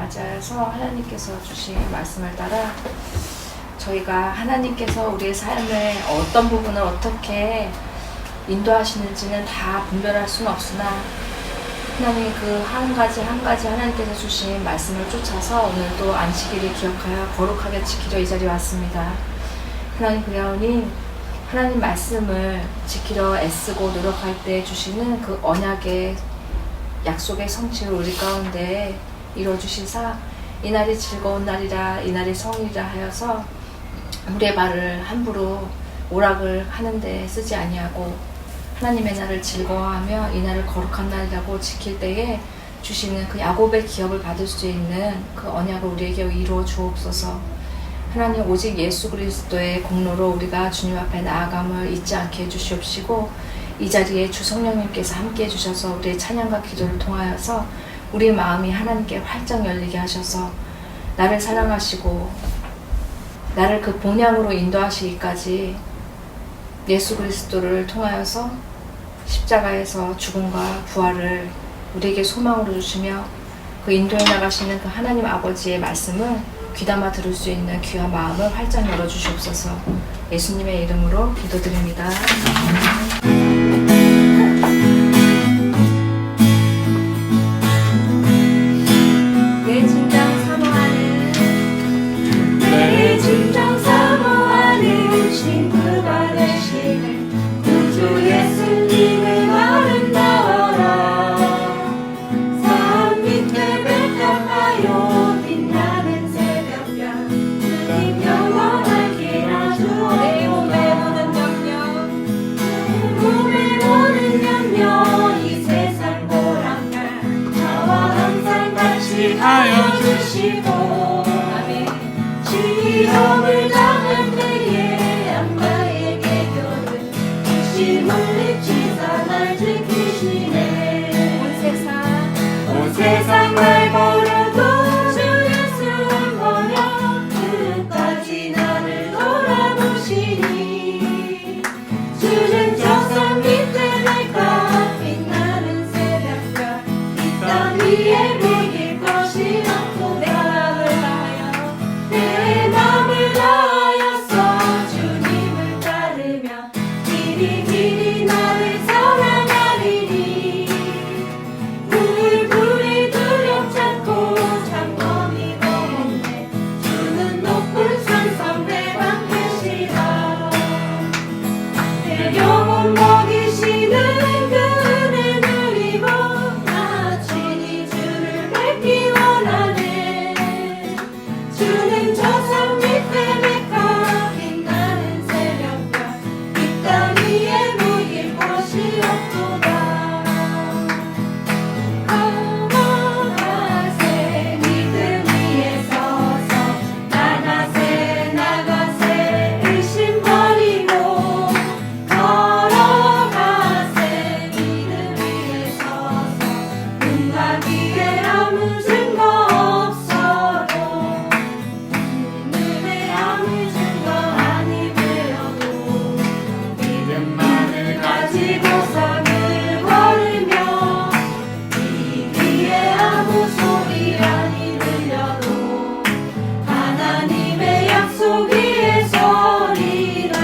맞이하여서 하나님께서 주신 말씀을 따라 저희가 하나님께서 우리의 삶의 어떤 부분을 어떻게 인도하시는지는 다 분별할 수는 없으나 하나님 그 한 가지 한 가지 하나님께서 주신 말씀을 쫓아서 오늘도 안식일을 기억하여 거룩하게 지키려 이 자리에 왔습니다. 하나님 그러니 하나님 말씀을 지키려 애쓰고 노력할 때 주시는 그 언약의 약속의 성취를 우리 가운데 이루어주시사 이날이 즐거운 날이라 이날이 성일이라 하여서 우리의 말을 함부로 오락을 하는데 쓰지 아니하고 하나님의 날을 즐거워하며 이 날을 거룩한 날이라고 지킬 때에 주시는 그 야곱의 기업을 받을 수 있는 그 언약을 우리에게 이루어 주옵소서. 하나님 오직 예수 그리스도의 공로로 우리가 주님 앞에 나아감을 잊지 않게 해주시옵시고 이 자리에 주 성령님께서 함께 해주셔서 우리의 찬양과 기도를 통하여서 우리 마음이 하나님께 활짝 열리게 하셔서 나를 사랑하시고 나를 그 본향으로 인도하시기까지 예수 그리스도를 통하여서 십자가에서 죽음과 부활을 우리에게 소망으로 주시며 그 인도해 나가시는 그 하나님 아버지의 말씀을 귀담아 들을 수 있는 귀한 마음을 활짝 열어주시옵소서. 예수님의 이름으로 기도드립니다. 하여 주시고 시험을 당할 때에 악마의 계교를 힘을 입히사 날 지키시네. 온 세상 날 버려도 주 예수를 버려 끝까지 나를 돌아보시니 주는 저 산 밑에 내가 빛나는 새벽별 이 땅 위에 내 맘을 다하여서 주님을 따르며 길이 길이 나를 사랑하리니 불이 두렵지 않고 장검이 검네 주는 높은 산 선배만 계시라. 내 영혼 먹이시는 그 은혜를 입어 나 친히 주를 뵙기 원하네. 주는 저 산 밑에 내가 빛나는 새벽별 이 땅 위에 보일 것이 없도다. 걸어가세 믿음 위에 서서 나가세 의심 버리고 걸어가세 믿음 위에 서서 눈과 귀에 아무 증거 없어도 아무 증거 아니 되어도 믿음만을 가지고서 늘 걸으며 이 귀에 아무 소리 아니 들려도 하나님의 약속 위에 서리라.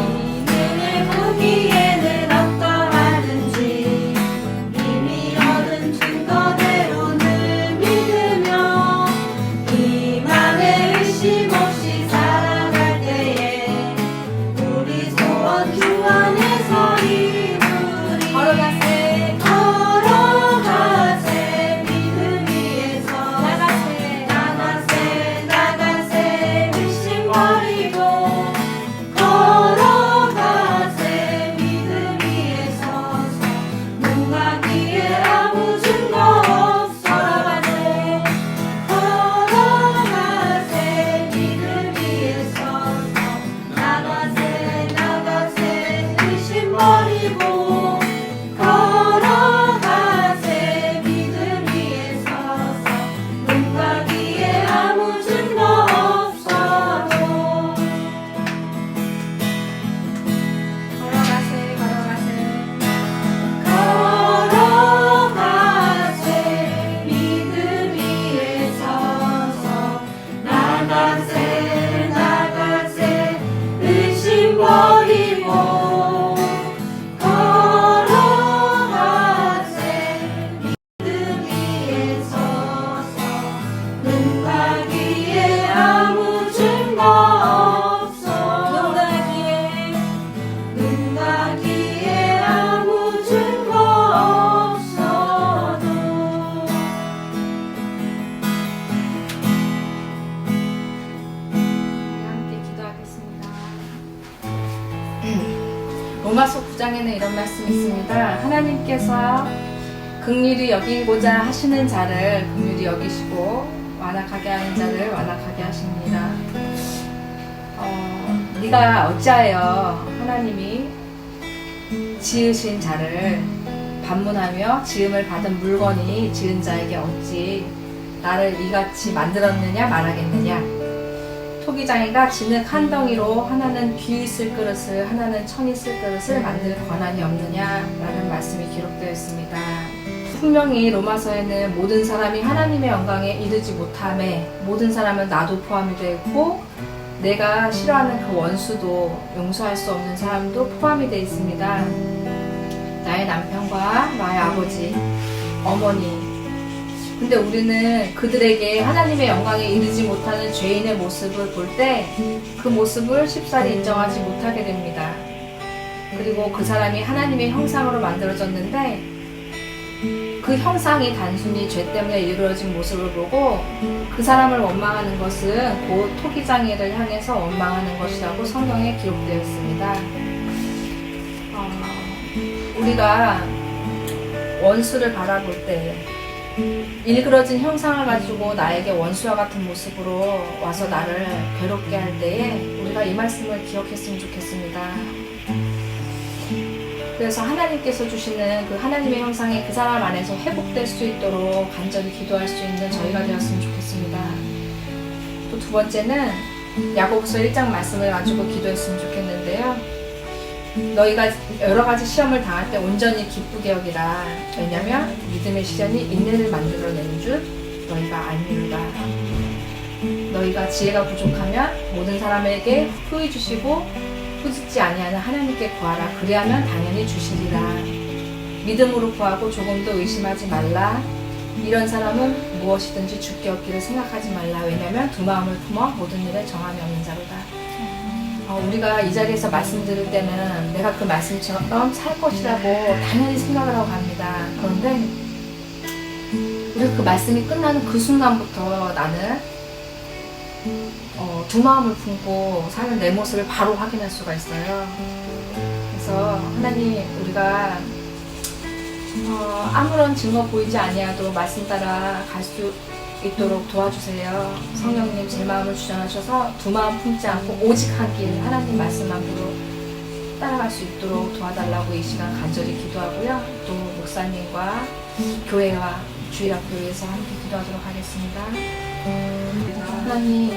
이는의 보기에는 어떠하든지 이미 얻은 증거대로 늘 믿으며 희망에 의심 없이 살아갈 때에 우리 소원 주 안에서 이루리. 걸어가세 믿음 위에서 나가세 의심 버리고 걸어가세 믿음 위에 서서 눈과 귀에 아무 증거 없어도 걸어가세 믿음 위에 서서 나가세 의심 버리고 걸어가세 믿음 위에 서서 눈과 귀에 아무 증거 없어도 걸어가세 야고보서 9장에는 이런 말씀이 있습니다. 하나님께서 긍휼히 여기고자 하시는 자를 긍휼히 여기시고 완악하게 하는 자를 완악하게 하십니다. 네가 어찌하여 하나님이 지으신 자를 반문하며 지음을 받은 물건이 지은 자에게 어찌 나를 이같이 만들었느냐 말하겠느냐. 토기장이가 진흙 한 덩이로 하나는 귀 있을 그릇을 하나는 천 있을 그릇을 만들 권한이 없느냐라는 말씀이 기록되어 있습니다. 분명히 로마서에는 모든 사람이 하나님의 영광에 이르지 못함에 모든 사람은 나도 포함이 되어 있고 내가 싫어하는 그 원수도 용서할 수 없는 사람도 포함이 되어 있습니다. 나의 남편과 나의 아버지, 어머니. 근데 우리는 그들에게 하나님의 영광에 이르지 못하는 죄인의 모습을 볼 때 그 모습을 쉽사리 인정하지 못하게 됩니다. 그리고 그 사람이 하나님의 형상으로 만들어졌는데 그 형상이 단순히 죄 때문에 이루어진 모습을 보고 그 사람을 원망하는 것은 곧 토기장이를 향해서 원망하는 것이라고 성경에 기록되어 있습니다. 우리가 원수를 바라볼 때 일그러진 형상을 가지고 나에게 원수와 같은 모습으로 와서 나를 괴롭게 할 때에 우리가 이 말씀을 기억했으면 좋겠습니다. 그래서 하나님께서 주시는 그 하나님의 형상이 그 사람 안에서 회복될 수 있도록 간절히 기도할 수 있는 저희가 되었으면 좋겠습니다. 또 두 번째는 야고보서 1장 말씀을 가지고 기도했으면 좋겠는데요. 너희가 여러 가지 시험을 당할 때 온전히 기쁘게 여기라. 왜냐하면 믿음의 시련이 인내를 만들어내는 줄 너희가 알미로다. 너희가 지혜가 부족하면 모든 사람에게 후히 주시고 꾸짖지 아니하는 하나님께 구하라. 그리하면 당연히 주시리라. 믿음으로 구하고 조금도 의심하지 말라. 이런 사람은 무엇이든지 죽게 얻기를 생각하지 말라. 왜냐하면 두 마음을 품어 모든 일에 정함이 없는 자로다. 우리가 이 자리에서 말씀 들을 때는 내가 그 말씀처럼 살 것이라고 당연히 생각을 하고 갑니다. 그런데 우리가 그 말씀이 끝나는 그 순간부터 나는 두 마음을 품고 사는 내 모습을 바로 확인할 수가 있어요. 그래서 하나님, 우리가 아무런 증거 보이지 아니하도 말씀 따라 갈 수 있도록 도와주세요. 성령님, 제 마음을 주장하셔서 두 마음 품지 않고 오직 한 길, 하나님 말씀만으로 따라갈 수 있도록 도와달라고 이 시간 간절히 기도하고요. 또 목사님과 교회와 주일학교에서 함께 기도하도록 하겠습니다. 하나님,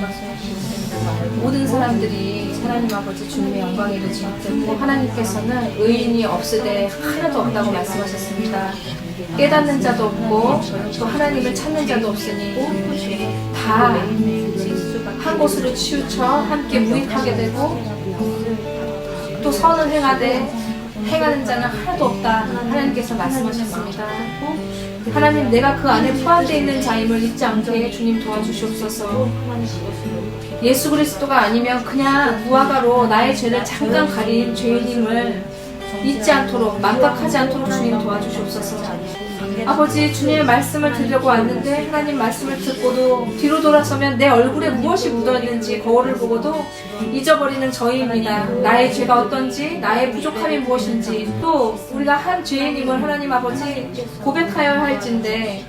모든 사람들이 하나님 아버지 주님의 영광에 이르지 못했고 하나님께서는 의인이 없으되 하나도 없다고 말씀하셨습니다. 깨닫는 자도 없고 또 하나님을 찾는 자도 없으니 다 한 곳으로 치우쳐 함께 무익하게 되고 또 선을 행하는 자는 하나도 없다. 하나님께서 말씀하셨습니다. 하나님, 내가 그 안에 포함되어 있는 자임을 잊지 않게 주님 도와주시옵소서. 예수 그리스도가 아니면 그냥 무화과로 나의 죄를 잠깐 가린 죄인임을 잊지 않도록, 망각하지 않도록 주님 도와주시옵소서. 아버지, 주님의 말씀을 들으려고 왔는데 하나님 말씀을 듣고도 뒤로 돌아서면 내 얼굴에 무엇이 묻어있는지 거울을 보고도 잊어버리는 저희입니다. 나의 죄가 어떤지, 나의 부족함이 무엇인지, 또 우리가 한 죄인임을 하나님 아버지 고백하여야 할진데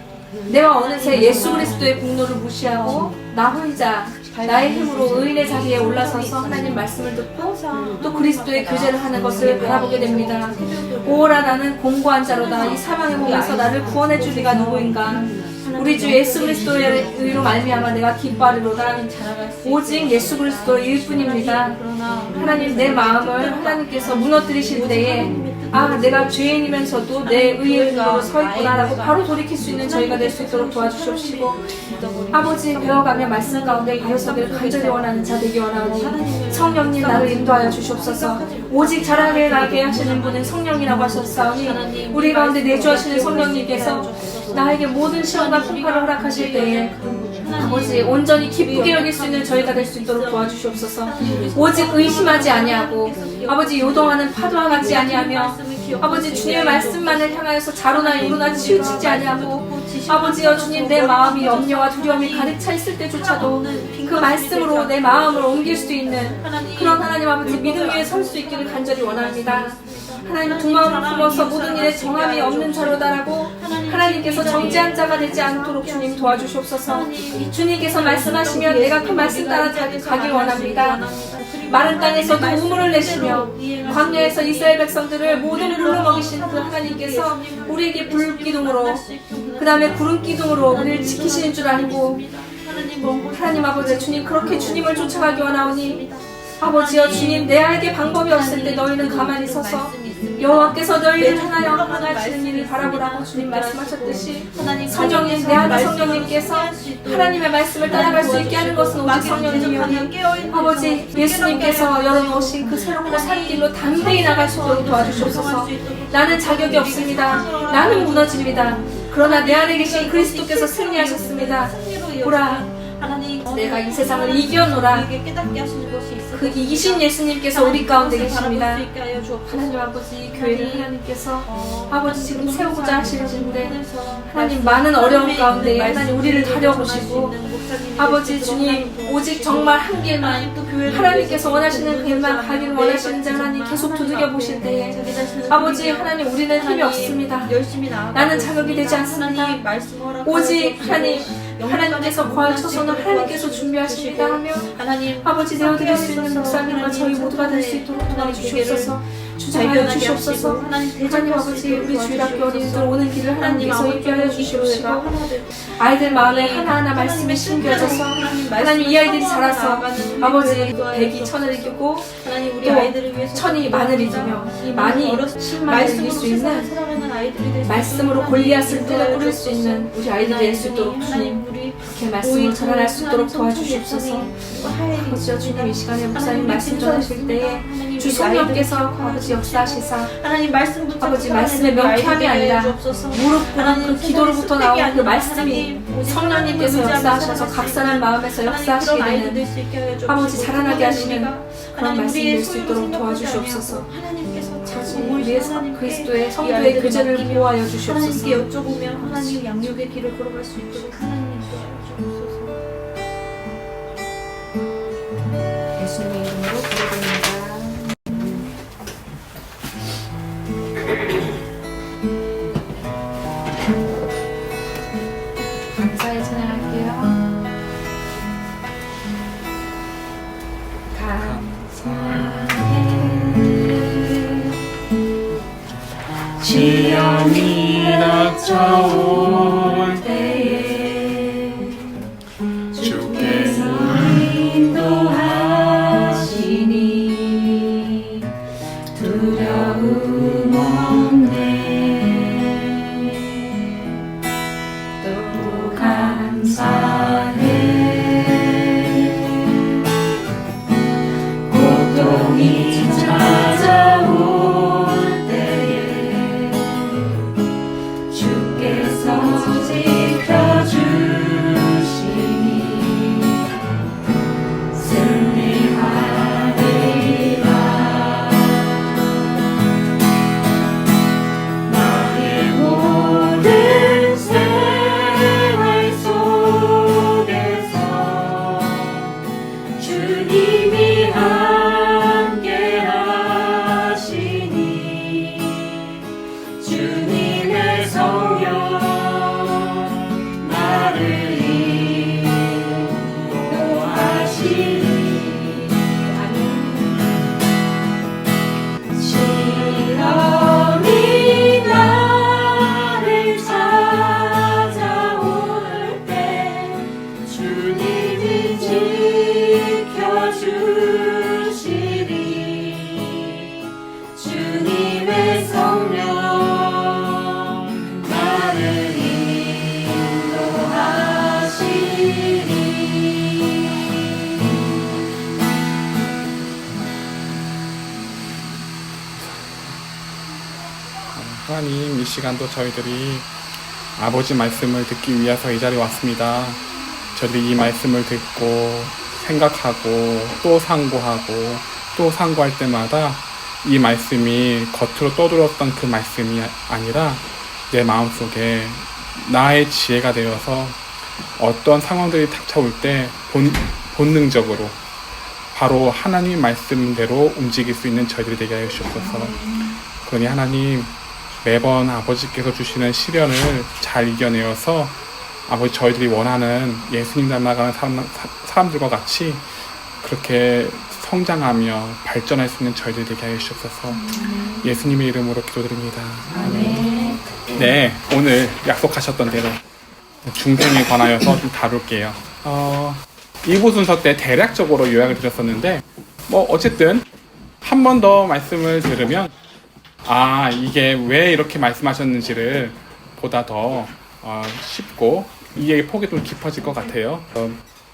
내가 어느새 예수 그리스도의 공로를 무시하고 나 혼자 나의 힘으로 의인의 자리에 올라서서 하나님 말씀을 듣고 또 그리스도의 교제를 하는 것을 바라보게 됩니다. 오라, 나는 공고한 자로다. 이 사망의 몸에서 나를 구원해 줄 이가 누구인가. 우리 주 예수 그리스도의 의로 말미암아 내가 기뻐하리로다. 오직 예수 그리스도의 일뿐입니다. 하나님, 내 마음을 하나님께서 무너뜨리실 때에 내가 죄인이면서도 내 의의 눈으로 서 있구나라고 바로 돌이킬 수 있는 저희가 될 수 있도록 도와주시옵시고, 아버지, 배워가며 말씀 가운데 가로서기를 간절히 원하는 자 되기 원하오니 성령님, 나를 인도하여 주시옵소서. 오직 자라게 나게 하시는 분은 성령이라고 하셨사오니 우리 가운데 내주하시는 성령님께서 나에게 모든 시험과 풍파를 허락하실 때에 아버지, 온전히 기쁘게 여길 수 있는 저희가 될 수 있도록 도와주시옵소서. 오직 의심하지 아니하고 아버지, 요동하는 파도와 같지 아니하며 아버지, 주님의 말씀만을 향하여서 자로나 요로나 치우치지 아니하고 아버지여 주님, 내 마음이 염려와 두려움이 가득 차 있을 때조차도 그 말씀으로 내 마음을 옮길 수 있는 그런 하나님 아버지 믿음 위에 설 수 있기를 간절히 원합니다. 하나님 두 마음을 품어서 모든 일에 정함이 없는 자로다라고 하나님께서 정죄한 자가 되지 않도록 주님 도와주시옵소서. 주님께서 말씀하시면 내가 그 말씀 따라 가길 원합니다. 마른 땅에서도 우물을 내시며 광야에서 이스라엘 백성들을 모든 물로 먹이신 그 하나님께서 우리에게 불기둥으로 그 다음에 구름기둥으로 우리를 지키시는 줄 알고 하나님 아버지 주님 그렇게 주님을 쫓아가기 원하오니 아버지여 주님 내게 방법이 없을 때 너희는 가만히 서서 여호와께서 너희를 향하여 행하시는 일을 바라보라고 주님 말씀하셨듯이 성령님 내 안에 성령님께서 하나님의 말씀을 따라갈 수 있게 하는 것은 오직 성령님이오니 아버지 예수님께서 열어놓으신 그 새롭고 산 길로 담대히 나갈 수 있도록 도와주시옵소서. 나는 자격이 없습니다. 나는 무너집니다. 그러나 내 안에 계신 그리스도께서 승리하셨습니다. 보라 내가 이 세상을 이겨노라. 그 이기신 예수님께서 우리 가운데 계십니다. 하나님 아버지 이 교회를 하나님께서 아버지 지금 세우고자 하시는데 하나님 많은 어려움 가운데 하나님 우리를 다려보시고 아버지 주님 오직 정말 한 길만 하나님께서 원하시는 그 길만 가기를 원하시는지 하나님 계속 두들겨 보실 때에 아버지 하나님 우리는 힘이 없습니다. 나는 자격이 되지 않습니다. 오직 하나님께서 거할 처소는 하나님께서 준비하십니다 하며 아버지 되어드릴 수 있는 목사님과 저희 모두가 될 수 있도록 도와주시옵소서. 주장하여 주시옵소서. 하나님 아버지 우리 주일학교 어린이들 오는 길을 하나님께서 있게 하여 주시옵시고 아이들 마음에 하나하나 말씀에 심겨져서 하나님 이 아이들이 자라서 아버지 백이 천을 이기고 또 천이 만을 이기며 이 만이 10만을 이길 수 있는 말씀으로 골리앗을 뜯어 꿇을 수 있는 우리 아이들이 될 수 있도록 주님 그렇게 말씀을 전할 수 있도록 도와주시옵소서. 아버지여 주님 이 시간에 목사님 말씀 전하실 때에 주 성령께서 아버지 역사하시사 아버지 말씀의 명쾌함이 아니라 무릎 꿇은 그 기도로부터 나온 그 말씀이 성령님께서 역사하셔서 각선한 마음에서 역사하시게 되는 아버지 자라나게 하시는 그런 말씀이 될 수 있도록 도와주시옵소서. 아버지 우리의 그리스도의 성도의 교제를 보호하여 주시옵소서. 하나님께 여쭤보면 하나님 양육의 길을 걸어갈 수 있도록 하나님 도와주옵소서. 예수님의 이름으로 기도드립니다. 감사의 찬양할게요. 지연이 낮춰올 때에 주께서 인도하시니 두려움 없네. 또 감사해. 고통이 찾아올 때에 주께서 지켜주시니 승리하리라. 나의 모든 생활 속에서 주님이 함께 하시니 주님의 성령 나를 인도하시니 시험이 나를 찾아올 때 주님이 지켜주시니 주님의 성령 나를 인도하시니. 하나님 이 시간도 저희들이 아버지 말씀을 듣기 위해서 이 자리에 왔습니다. 저희들이 이 말씀을 듣고 생각하고 또 상고하고 또 상고할 때마다 이 말씀이 겉으로 떠들었던 그 말씀이 아니라 내 마음속에 나의 지혜가 되어서 어떤 상황들이 닥쳐올 때 본능적으로 바로 하나님 말씀대로 움직일 수 있는 저희들이 되게 하여 주옵소서. 그러니 하나님, 매번 아버지께서 주시는 시련을 잘 이겨내어서 아버지 저희들이 원하는 예수님 닮아가는 사람들과 같이 그렇게 성장하며 발전할 수 있는 저희들 되게 하여 주옵소서. 예수님의 이름으로 기도드립니다. 네, 오늘 약속하셨던 대로 중생에 관하여서 좀 다룰게요. 일부 순서 때 대략적으로 요약을 드렸었는데 어쨌든 한 번 더 말씀을 들으면 이게 왜 이렇게 말씀하셨는지를 보다 더 쉽고 이해의 폭이 좀 깊어질 것 같아요.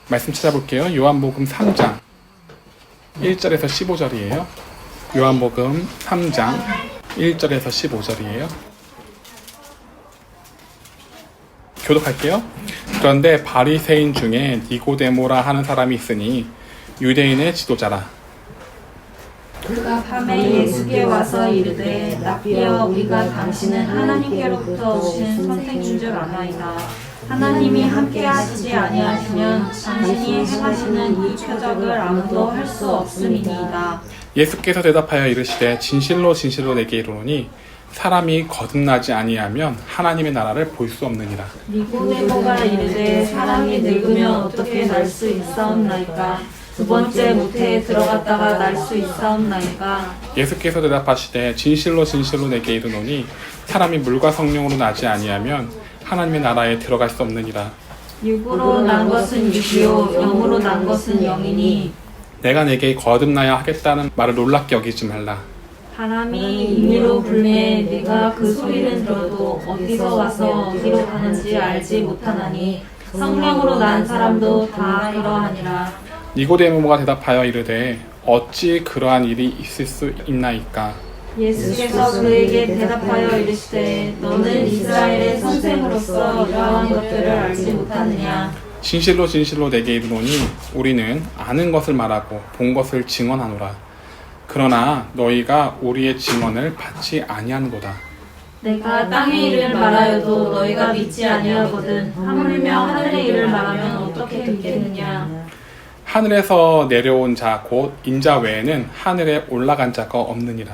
말씀 찾아볼게요. 요한복음 3장 1절에서 15절이에요. 요한복음 3장 1절에서 15절이에요. 교독할게요. 그런데 바리새인 중에 니고데모라 하는 사람이 있으니 유대인의 지도자라. 그가 밤에 예수께 와서 이르되 라삐여 우리가 당신은 하나님께로부터 오신 선생인 줄 아나이다. 하나님이 함께 하시지 아니하시면 당신이 행하시는 이 표적을 아무도 할 수 없음이니이다. 예수께서 대답하여 이르시되 진실로 진실로 내게 이르노니 사람이 거듭나지 아니하면 하나님의 나라를 볼 수 없느니라. 니고데모가 이르되 사람이 늙으면 어떻게 날 수 있사옵나이까? 두 번째 모태에 들어갔다가 날 수 있사옵나이까? 예수께서 대답하시되 진실로 진실로 내게 이르노니 사람이 물과 성령으로 나지 아니하면 하나님의 나라에 들어갈 수 없느니라. 육으로 난 것은 육이요 영으로 난 것은 영이니 내가 내게 거듭나야 하겠다는 말을 놀랍게 여기지 말라. 바람이 임의로 불매 네가 그 소리는 들어도 어디서 와서 어디로 가는지 알지 못하나니 성령으로 난 사람도 다 그러하니라. 니고데모가 대답하여 이르되 어찌 그러한 일이 있을 수 있나이까? 예수께서 그에게 대답하여 이르시되 너는 이스라엘의 선생으로서 이러한 것들을 알지 못하느냐? 진실로 진실로 내게 이르노니 우리는 아는 것을 말하고 본 것을 증언하노라. 그러나 너희가 우리의 증언을 받지 아니하는도다. 내가 땅의 일을 말하여도 너희가 믿지 아니하거든 하물며 하늘의 일을 말하면 어떻게 믿겠느냐? 하늘에서 내려온 자 곧 인자 외에는 하늘에 올라간 자가 없느니라.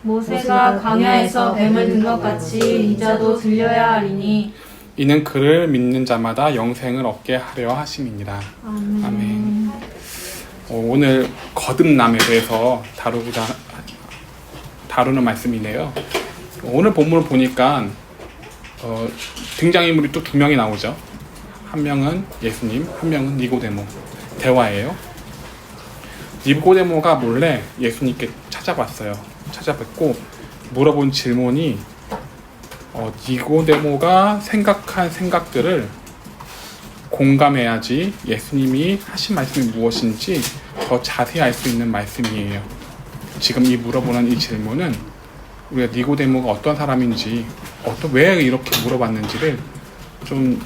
모세가 광야에서 뱀을 든 것 같이 이자도 들려야 하리니 이는 그를 믿는 자마다 영생을 얻게 하려 하심이니라. 아멘. 오늘 거듭남에 대해서 다루는 말씀이네요. 오늘 본문을 보니까 등장인물이 또 두 명이 나오죠. 한 명은 예수님, 한 명은 니고데모. 대화예요. 니고데모가 몰래 예수님께 찾아봤어요. 찾아뵙고 물어본 질문이 니고데모가 생각한 생각들을 공감해야지 예수님이 하신 말씀이 무엇인지 더 자세히 알 수 있는 말씀이에요. 지금 이 물어보는 이 질문은 우리가 니고데모가 어떤 사람인지 왜 이렇게 물어봤는지를 좀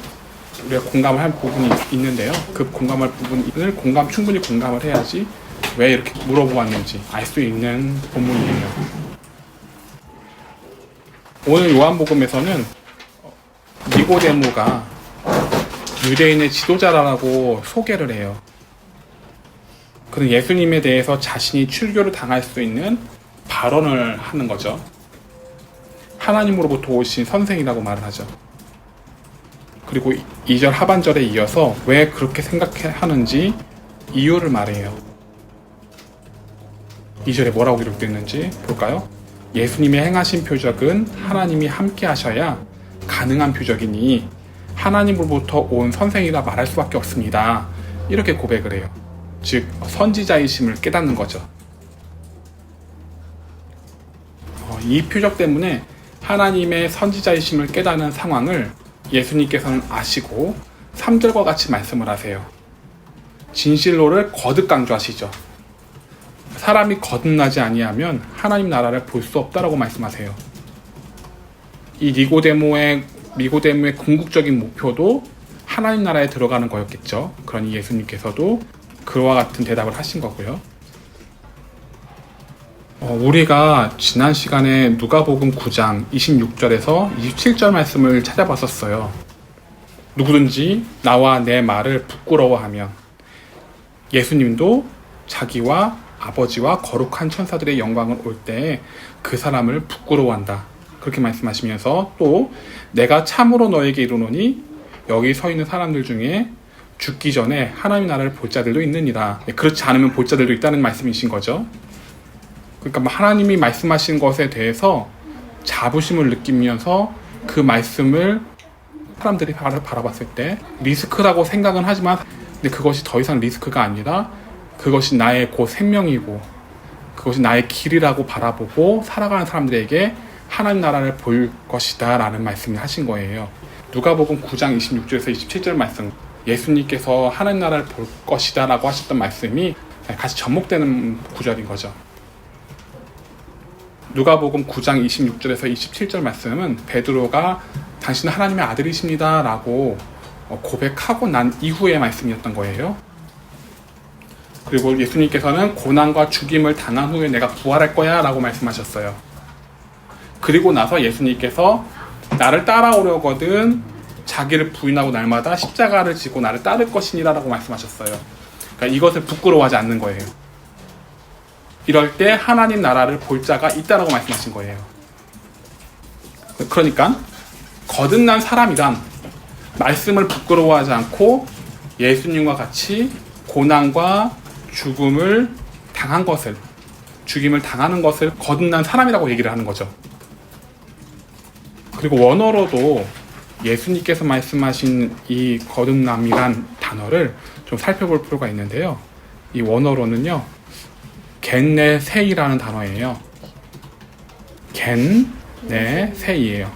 우리가 공감을 할 부분이 있는데요. 그 공감할 부분을 충분히 공감을 해야지 왜 이렇게 물어보았는지 알 수 있는 본문이에요. 오늘 요한복음에서는 니고데모가 유대인의 지도자라고 소개를 해요. 그는 예수님에 대해서 자신이 출교를 당할 수 있는 발언을 하는 거죠. 하나님으로부터 오신 선생이라고 말을 하죠. 그리고 2절 하반절에 이어서 왜 그렇게 생각하는지 이유를 말해요. 2절에 뭐라고 기록되어 있는지 볼까요? 예수님이 행하신 표적은 하나님이 함께 하셔야 가능한 표적이니 하나님으로부터 온 선생이라 말할 수밖에 없습니다. 이렇게 고백을 해요. 즉 선지자이심을 깨닫는 거죠. 이 표적 때문에 하나님의 선지자이심을 깨닫는 상황을 예수님께서는 아시고 3절과 같이 말씀을 하세요. 진실로를 거듭 강조하시죠. 사람이 거듭나지 아니하면 하나님 나라를 볼 수 없다라고 말씀하세요. 이 니고데모의 궁극적인 목표도 하나님 나라에 들어가는 거였겠죠. 그러니 예수님께서도 그와 같은 대답을 하신 거고요. 우리가 지난 시간에 누가복음 9장 26절에서 27절 말씀을 찾아봤었어요. 누구든지 나와 내 말을 부끄러워하면 예수님도 자기와 아버지와 거룩한 천사들의 영광을 올 때 그 사람을 부끄러워한다. 그렇게 말씀하시면서 또 내가 참으로 너에게 이르노니 여기 서 있는 사람들 중에 죽기 전에 하나님의 나라를 볼 자들도 있느니라. 그렇지 않으면 볼 자들도 있다는 말씀이신 거죠. 그러니까 뭐 하나님이 말씀하신 것에 대해서 자부심을 느끼면서 그 말씀을 사람들이 바라봤을 때 리스크라고 생각은 하지만 근데 그것이 더 이상 리스크가 아니라 그것이 나의 곧 생명이고 그것이 나의 길이라고 바라보고 살아가는 사람들에게 하나님 나라를 볼 것이다 라는 말씀을 하신 거예요. 누가복음 9장 26절에서 27절 말씀, 예수님께서 하나님 나라를 볼 것이다 라고 하셨던 말씀이 같이 접목되는 구절인 거죠. 누가복음 9장 26절에서 27절 말씀은 베드로가 당신은 하나님의 아들이십니다 라고 고백하고 난 이후의 말씀이었던 거예요. 그리고 예수님께서는 고난과 죽임을 당한 후에 내가 부활할 거야 라고 말씀하셨어요. 그리고 나서 예수님께서 나를 따라오려거든 자기를 부인하고 날마다 십자가를 지고 나를 따를 것이니라 라고 말씀하셨어요. 그러니까 이것을 부끄러워하지 않는 거예요. 이럴 때 하나님 나라를 볼 자가 있다라고 말씀하신 거예요. 그러니까 거듭난 사람이란 말씀을 부끄러워하지 않고 예수님과 같이 고난과 죽임을 당하는 것을 거듭난 사람이라고 얘기를 하는 거죠. 그리고 원어로도 예수님께서 말씀하신 이 거듭남이란 단어를 좀 살펴볼 필요가 있는데요. 이 원어로는요, 겐네세이라는 단어예요. 겐네세이예요.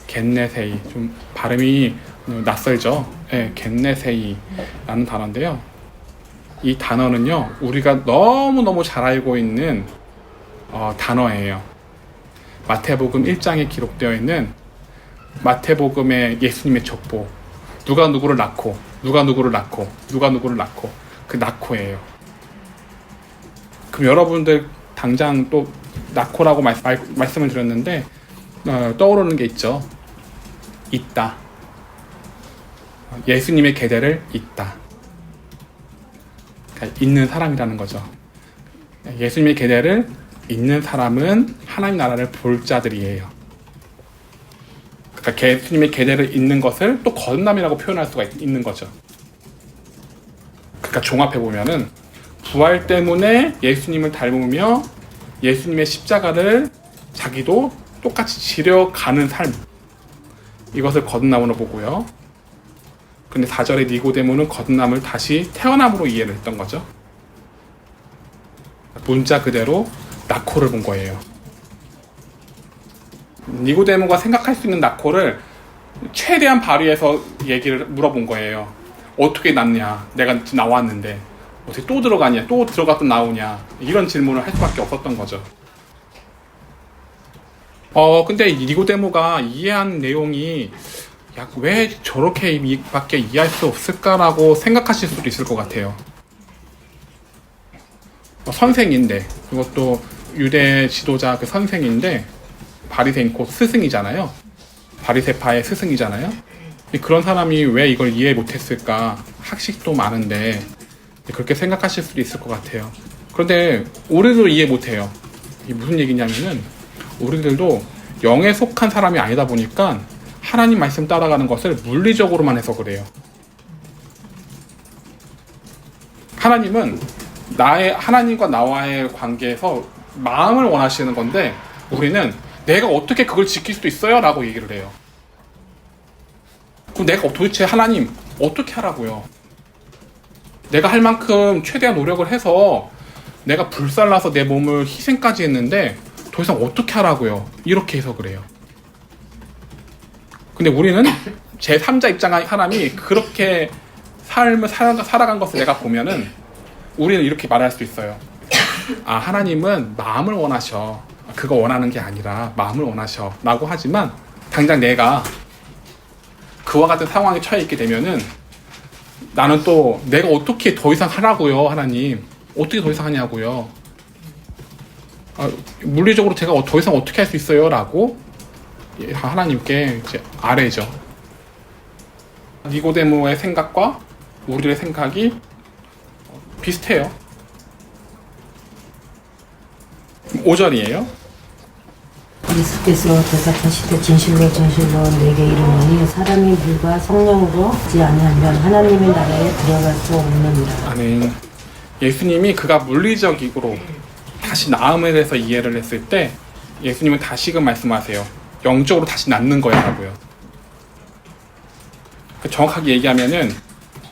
겐네세이. 좀 발음이 낯설죠? 네, 겐네세이라는 단어인데요. 이 단어는요, 우리가 너무너무 잘 알고 있는 단어예요. 마태복음 1장에 기록되어 있는 마태복음의 예수님의 족보. 누가 누구를 낳고, 누가 누구를 낳고, 누가 누구를 낳고, 그 낳고예요. 그럼 여러분들 당장 또 낳고라고 말씀을 드렸는데 떠오르는 게 있죠. 있다. 예수님의 계대를 있다. 그러니까 있는 사람이라는 거죠. 예수님의 계대를 있는 사람은 하나님 나라를 볼 자들이에요. 그러니까 예수님의 계대를 잇는 것을 또 거듭남이라고 표현할 수가 있는 거죠. 그러니까 종합해보면은 부활 때문에 예수님을 닮으며 예수님의 십자가를 자기도 똑같이 지려가는 삶, 이것을 거듭남으로 보고요. 근데 4절의 니고데모는 거듭남을 다시 태어남으로 이해를 했던 거죠. 문자 그대로 나코를 본 거예요. 니고데모가 생각할 수 있는 나코를 최대한 발휘해서 얘기를 물어본 거예요. 어떻게 낳냐? 내가 나왔는데 어떻게 또 들어가냐? 또 들어갔다 나오냐? 이런 질문을 할 수밖에 없었던 거죠. 근데 니고데모가 이해한 내용이 왜 저렇게 밖에 이해할 수 없을까라고 생각하실 수도 있을 것 같아요. 선생인데, 이것도 유대 지도자 그 선생인데 바리새인 곧 스승이잖아요. 바리새파의 스승이잖아요. 그런 사람이 왜 이걸 이해 못했을까? 학식도 많은데 그렇게 생각하실 수도 있을 것 같아요. 그런데 우리도 이해 못해요. 이게 무슨 얘기냐면은 우리들도 영에 속한 사람이 아니다 보니까 하나님 말씀 따라가는 것을 물리적으로만 해서 그래요. 하나님은 하나님과 나와의 관계에서 마음을 원하시는 건데 우리는 내가 어떻게 그걸 지킬 수도 있어요? 라고 얘기를 해요. 그럼 내가 도대체 하나님 어떻게 하라고요? 내가 할 만큼 최대한 노력을 해서 내가 불살라서 내 몸을 희생까지 했는데 더 이상 어떻게 하라고요? 이렇게 해서 그래요. 근데 우리는 제3자 입장의 사람이 그렇게 삶을 살아간 것을 내가 보면은 우리는 이렇게 말할 수 있어요. 하나님은 마음을 원하셔. 그거 원하는 게 아니라 마음을 원하셔. 라고 하지만 당장 내가 그와 같은 상황에 처해 있게 되면은 나는 또 내가 어떻게 더 이상 하라고요, 하나님. 어떻게 더 이상 하냐고요. 물리적으로 제가 더 이상 어떻게 할 수 있어요? 라고 하나님께 이제 아뢰죠. 니고데모의 생각과 우리의 생각이 비슷해요. 5절이에요. 예수께서 대답하시되 진실로 진실로 내게 이르노니 사람이 물과 성령으로 하지 아니하면 하나님의 나라에 들어갈 수 없느니라. 아멘. 예수님이 그가 물리적으로 다시 나음에 대해서 이해를 했을 때 예수님은 다시금 말씀하세요. 영적으로 다시 낳는 거야 라고요. 정확하게 얘기하면은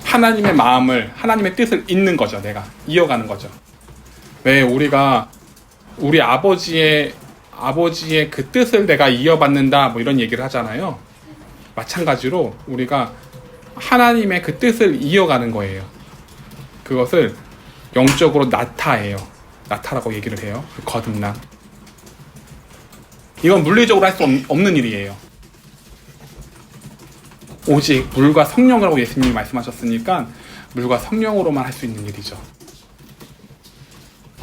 하나님의 마음을, 하나님의 뜻을 잇는 거죠. 내가 이어가는 거죠. 왜 우리가 우리 아버지의 그 뜻을 내가 이어받는다 뭐 이런 얘기를 하잖아요. 마찬가지로 우리가 하나님의 그 뜻을 이어가는 거예요. 그것을 영적으로 나타예요. 나타라고 얘기를 해요. 거듭남. 이건 물리적으로 할 수 없는 일이에요. 오직 물과 성령이라고 예수님이 말씀하셨으니까 물과 성령으로만 할 수 있는 일이죠.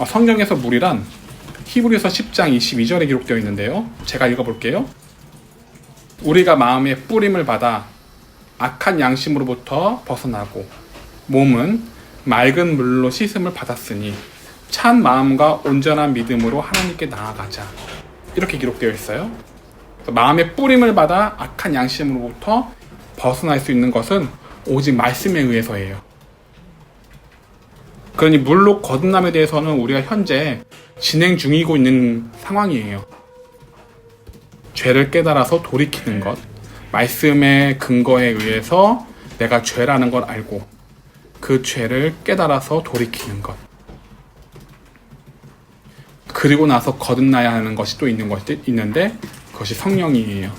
성경에서 물이란 히브리서 10장 22절에 기록되어 있는데요. 제가 읽어볼게요. 우리가 마음의 뿌림을 받아 악한 양심으로부터 벗어나고 몸은 맑은 물로 씻음을 받았으니 찬 마음과 온전한 믿음으로 하나님께 나아가자. 이렇게 기록되어 있어요. 마음의 뿌림을 받아 악한 양심으로부터 벗어날 수 있는 것은 오직 말씀에 의해서예요. 그러니 물로 거듭남에 대해서는 우리가 현재 진행 중이고 있는 상황이에요. 죄를 깨달아서 돌이키는 것, 말씀의 근거에 의해서 내가 죄라는 걸 알고 그 죄를 깨달아서 돌이키는 것, 그리고 나서 거듭나야 하는 것이 또 있는데 그것이 성령이에요.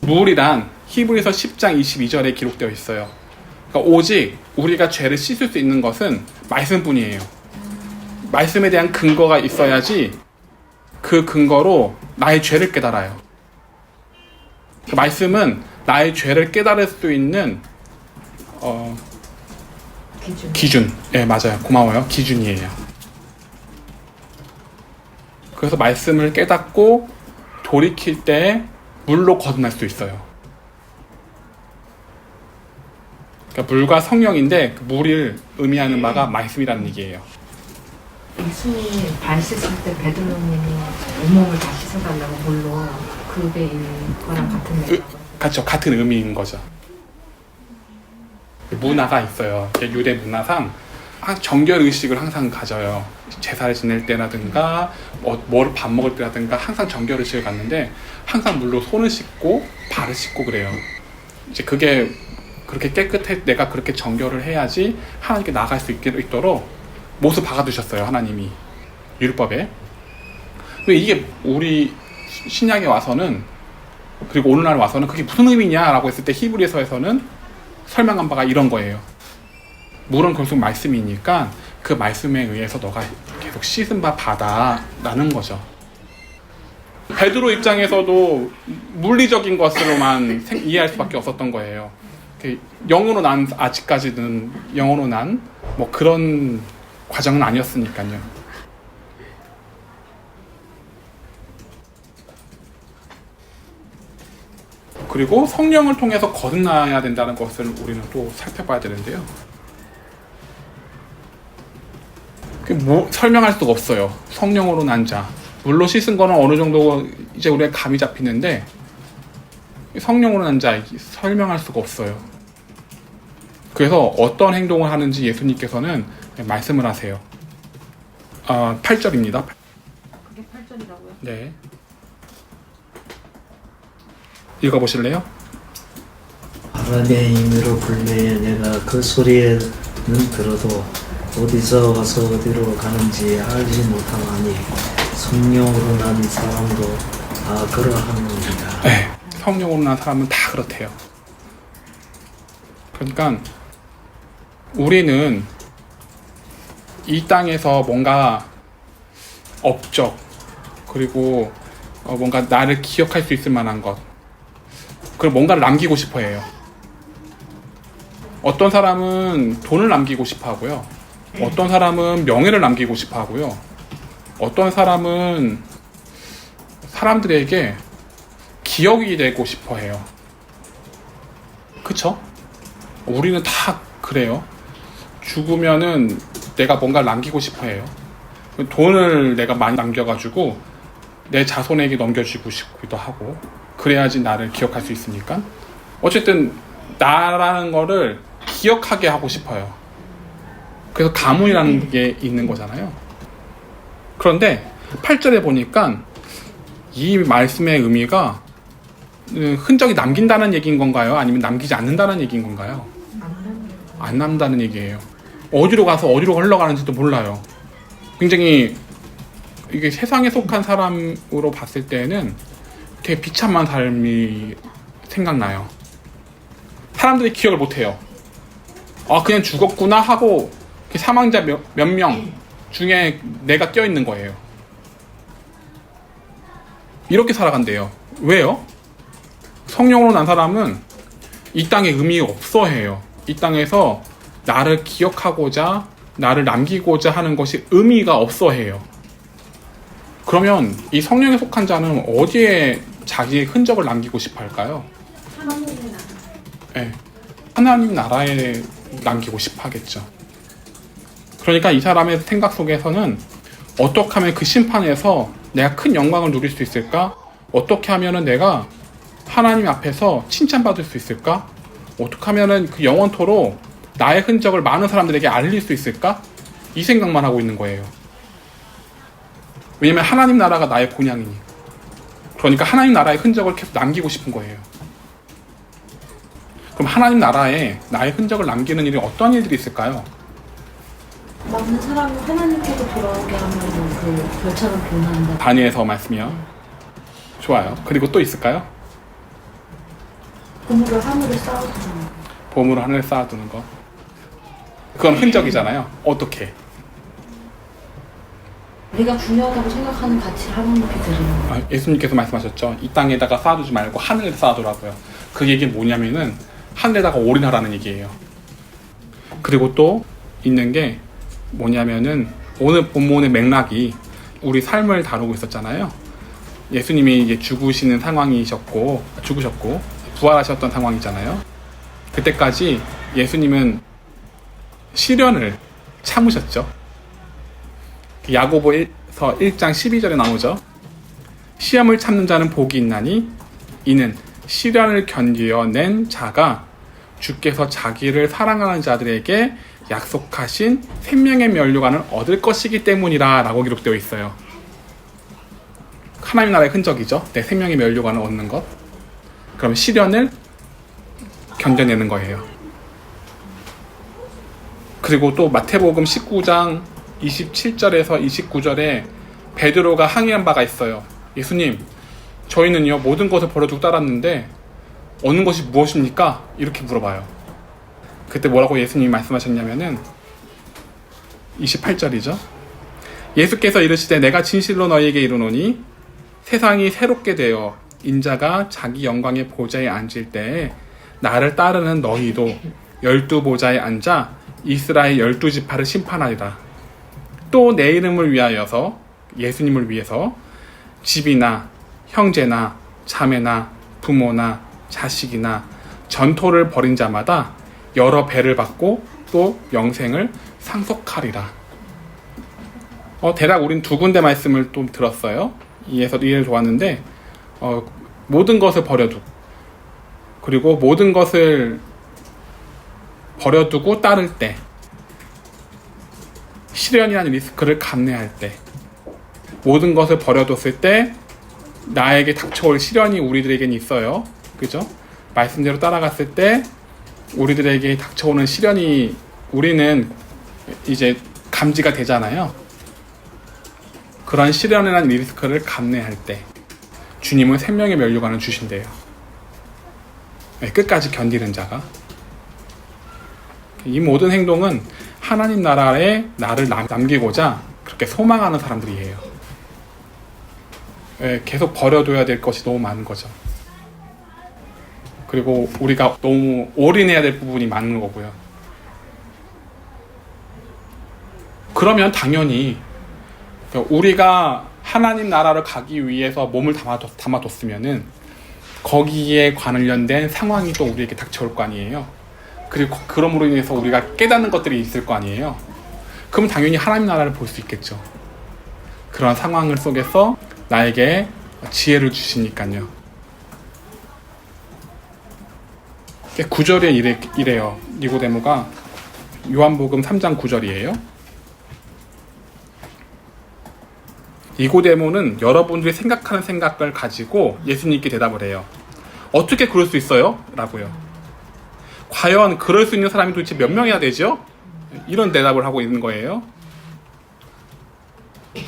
물이란 히브리서 10장 22절에 기록되어 있어요. 그러니까 오직 우리가 죄를 씻을 수 있는 것은 말씀뿐이에요. 말씀에 대한 근거가 있어야지 그 근거로 나의 죄를 깨달아요. 그 말씀은 나의 죄를 깨달을 수 있는 기준. 네, 맞아요. 고마워요. 기준이에요. 그래서 말씀을 깨닫고 돌이킬 때 물로 거듭날 수 있어요. 그러니까 물과 성령인데 그 물을 의미하는 바가 말씀이라는 얘기예요. 예수님이 발 씻을 때 베드로님이 온몸을 다 씻어달라고 물로 그배인 거랑 같은 얘기죠. 그렇죠. 같은 의미인 거죠. 문화가 있어요. 유대 문화상 정결 의식을 항상 가져요. 제사를 지낼 때라든가 뭐 밥 먹을 때라든가 항상 정결 의식을 갖는데 항상 물로 손을 씻고 발을 씻고 그래요. 이제 그게 그렇게 깨끗해, 내가 그렇게 정결을 해야지 하나님께 나아갈 수 있도록 못을 박아두셨어요. 하나님이 율법에. 근데 이게 우리 신약에 와서는, 그리고 오늘날 와서는 그게 무슨 의미냐라고 했을 때 히브리서에서는 설명한 바가 이런 거예요. 물은 결국 말씀이니까 그 말씀에 의해서 너가 계속 씻은 바 받아라는 거죠. 베드로 입장에서도 물리적인 것으로만 이해할 수밖에 없었던 거예요. 영으로 난, 아직까지는 영으로 난 뭐 그런 과정은 아니었으니까요. 그리고 성령을 통해서 거듭나야 된다는 것을 우리는 또 살펴봐야 되는데요. 설명할 수가 없어요. 성령으로 난 자. 물로 씻은 거는 어느 정도 이제 우리가 감이 잡히는데 성령으로 난 자 설명할 수가 없어요. 그래서 어떤 행동을 하는지 예수님께서는 말씀을 하세요. 8절입니다. 그게 8절이라고요? 네. 읽어보실래요? 바람의 임의로 불매에 내가 그 소리에는 들어도 어디서 와서 어디로 가는지 알지 못하나니 성령으로 난 사람도 다 그러하느니라. 네. 성령으로 난 사람은 다 그렇대요. 그러니까 우리는 이 땅에서 뭔가 업적, 그리고 뭔가 나를 기억할 수 있을 만한 것, 그리고 뭔가를 남기고 싶어 해요. 어떤 사람은 돈을 남기고 싶어 하고요. 어떤 사람은 명예를 남기고 싶어 하고요. 어떤 사람은 사람들에게 기억이 되고 싶어 해요. 그쵸? 우리는 다 그래요. 죽으면은 내가 뭔가 남기고 싶어 해요. 돈을 내가 많이 남겨가지고 내 자손에게 넘겨주고 싶기도 하고, 그래야지 나를 기억할 수 있으니까. 어쨌든 나라는 거를 기억하게 하고 싶어요. 그래서 가문이라는 게 있는 거잖아요. 그런데 8절에 보니까 이 말씀의 의미가 흔적이 남긴다는 얘기인 건가요? 아니면 남기지 않는다는 얘기인 건가요? 안 남는다는 얘기예요. 어디로 가서 어디로 흘러가는지도 몰라요. 굉장히 이게 세상에 속한 사람으로 봤을 때는 되게 비참한 삶이 생각나요. 사람들이 기억을 못해요. 아, 그냥 죽었구나 하고 사망자 몇 명 중에 내가 껴있는 거예요. 이렇게 살아간대요. 왜요? 성령으로 난 사람은 이 땅에 의미 없어 해요. 이 땅에서 나를 기억하고자, 나를 남기고자 하는 것이 의미가 없어 해요. 그러면 이 성령에 속한 자는 어디에 자기의 흔적을 남기고 싶어 할까요? 네, 하나님 나라에 남기고 싶어 하겠죠. 그러니까 이 사람의 생각 속에서는 어떻게 하면 그 심판에서 내가 큰 영광을 누릴 수 있을까? 어떻게 하면 내가 하나님 앞에서 칭찬받을 수 있을까? 어떻게 하면 그 영원토록 나의 흔적을 많은 사람들에게 알릴 수 있을까? 이 생각만 하고 있는 거예요. 왜냐면 하나님 나라가 나의 본향이니. 그러니까 하나님 나라의 흔적을 계속 남기고 싶은 거예요. 그럼 하나님 나라에 나의 흔적을 남기는 일이 어떤 일들이 있을까요? 많은 사람이 하나님께로 돌아오게 하면 그 별처럼 변한다. 다니엘서 말씀이요. 좋아요. 그리고 또 있을까요? 보물을 하늘에 쌓아두는 거. 보물을 하늘에 쌓아두는 거. 그건 흔적이잖아요. 어떻게? 우리가 중요하다고 생각하는 가치를 하나님께 드리는 거. 예수님께서 말씀하셨죠. 이 땅에다가 쌓아두지 말고 하늘에 쌓아두라고요. 그 얘기는 뭐냐면은 하늘에다가 올인하라는 얘기예요. 그리고 또 있는 게 뭐냐면은 오늘 본문의 맥락이 우리 삶을 다루고 있었잖아요. 예수님이 이제 죽으시는 상황이셨고, 죽으셨고 부활하셨던 상황이잖아요. 그때까지 예수님은 시련을 참으셨죠. 야고보서 1장 12절에 나오죠. 시험을 참는 자는 복이 있나니 이는 시련을 견디어낸 자가 주께서 자기를 사랑하는 자들에게 약속하신 생명의 면류관을 얻을 것이기 때문이라 라고 기록되어 있어요. 하나님 나라의 흔적이죠. 내 생명의 면류관을 얻는 것. 그럼 시련을 견뎌내는 거예요. 그리고 또 마태복음 19장 27절에서 29절에 베드로가 항의한 바가 있어요. 예수님, 저희는요 모든 것을 버려두고 따랐는데 얻는 것이 무엇입니까? 이렇게 물어봐요. 그때 뭐라고 예수님이 말씀하셨냐면은 28절이죠. 예수께서 이르시되 내가 진실로 너희에게 이르노니 세상이 새롭게 되어 인자가 자기 영광의 보좌에 앉을 때에 나를 따르는 너희도 12보좌에 앉아 이스라엘 12지파를 심판하리라. 또 내 이름을 위하여서, 예수님을 위해서 집이나 형제나 자매나 부모나 자식이나 전토를 벌인 자마다 여러 배를 받고 또 영생을 상속하리라. 대략 우린 두 군데 말씀을 또 들었어요. 이에서 이해를 좋았는데 모든 것을 버려두고, 그리고 모든 것을 버려두고 따를 때, 시련이라는 리스크를 감내할 때, 모든 것을 버려뒀을 때 나에게 닥쳐올 시련이 우리들에겐 있어요. 그죠? 말씀대로 따라갔을 때 우리들에게 닥쳐오는 시련이 우리는 이제 감지가 되잖아요. 그런 시련이라는 리스크를 감내할 때 주님은 생명의 면류관을 주신대요. 끝까지 견디는 자가. 이 모든 행동은 하나님 나라에 나를 남기고자 그렇게 소망하는 사람들이에요. 계속 버려둬야 될 것이 너무 많은 거죠. 그리고 우리가 너무 올인해야 될 부분이 많은 거고요. 그러면 당연히 우리가 하나님 나라를 가기 위해서 몸을 담아뒀으면은 거기에 관련된 상황이 또 우리에게 닥쳐올 거 아니에요. 그리고 그럼으로 인해서 우리가 깨닫는 것들이 있을 거 아니에요. 그럼 당연히 하나님 나라를 볼 수 있겠죠. 그런 상황을 속에서 나에게 지혜를 주시니까요. 9절에 이래요. 니고데모가 요한복음 3장 9절이에요. 니고데모는 여러분들이 생각하는 생각을 가지고 예수님께 대답을 해요. 어떻게 그럴 수 있어요? 라고요. 과연 그럴 수 있는 사람이 도대체 몇 명이나 되죠? 이런 대답을 하고 있는 거예요.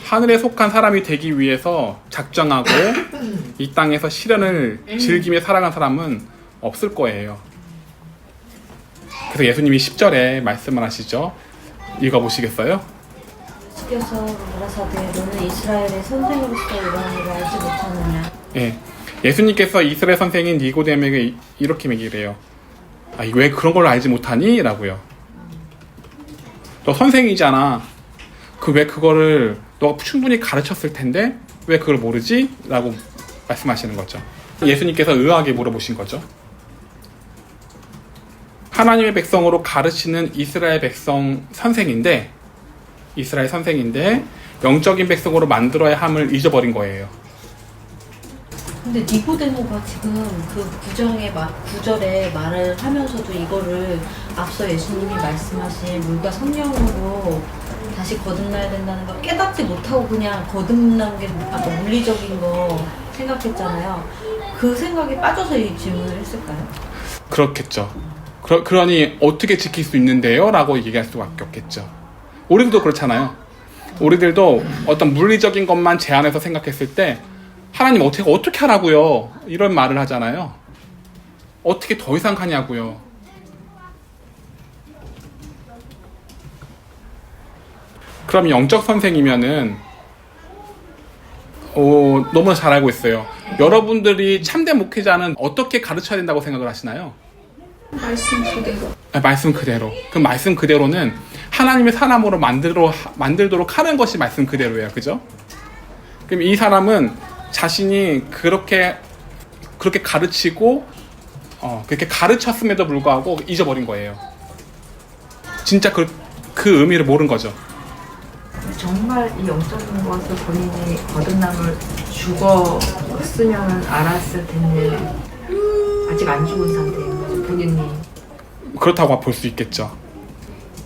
하늘에 속한 사람이 되기 위해서 작정하고 이 땅에서 시련을 즐기며 살아간 사람은 없을 거예요. 그래서 예수님이 10절에 말씀을 하시죠. 읽어보시겠어요? 주께서 물어사대 너는 이스라엘의 선생으로서 이러한 일을 알지 못하느냐. 예, 예수님께서 이스라엘 선생인 니고데모에게 이렇게 얘기를 해요. 왜 그런 걸 알지 못하니? 라고요. 너 선생이잖아. 왜 그거를 너가 충분히 가르쳤을 텐데 왜 그걸 모르지? 라고 말씀하시는 거죠. 예수님께서 의아하게 물어보신 거죠. 하나님의 백성으로 가르치는 이스라엘 선생인데 영적인 백성으로 만들어야 함을 잊어버린 거예요. 근데 니고데모가 지금 그 구절에 말을 하면서도 이거를 앞서 예수님이 말씀하신 물과 성령으로 다시 거듭나야 된다는 걸 깨닫지 못하고 그냥 거듭난 게 아까 물리적인 거 생각했잖아요. 그 생각에 빠져서 이 질문을 했을까요? 그렇겠죠. 그러니 어떻게 지킬 수 있는데요? 라고 얘기할 수밖에 없겠죠. 우리들도 그렇잖아요. 우리들도 어떤 물리적인 것만 제한해서 생각했을 때 하나님 어떻게 하라고요? 이런 말을 하잖아요. 어떻게 더 이상 하냐고요. 그럼 영적 선생이면은 너무 잘 알고 있어요. 여러분들이 참된 목회자는 어떻게 가르쳐야 된다고 생각을 하시나요? 말씀 그대로. 말씀 그대로. 그 말씀 그대로는 하나님의 사람으로 만들도록 하는 것이 말씀 그대로예요. 그죠? 그럼 이 사람은 자신이 그렇게 가르치고 그렇게 가르쳤음에도 불구하고 잊어버린 거예요. 진짜 그 의미를 모른 거죠. 정말 이 영적인 것을 본인이 거듭남을 죽었으면 알았을 텐데 아직 안 죽은 상태인 거죠. 본인이 그렇다고 볼 수 있겠죠.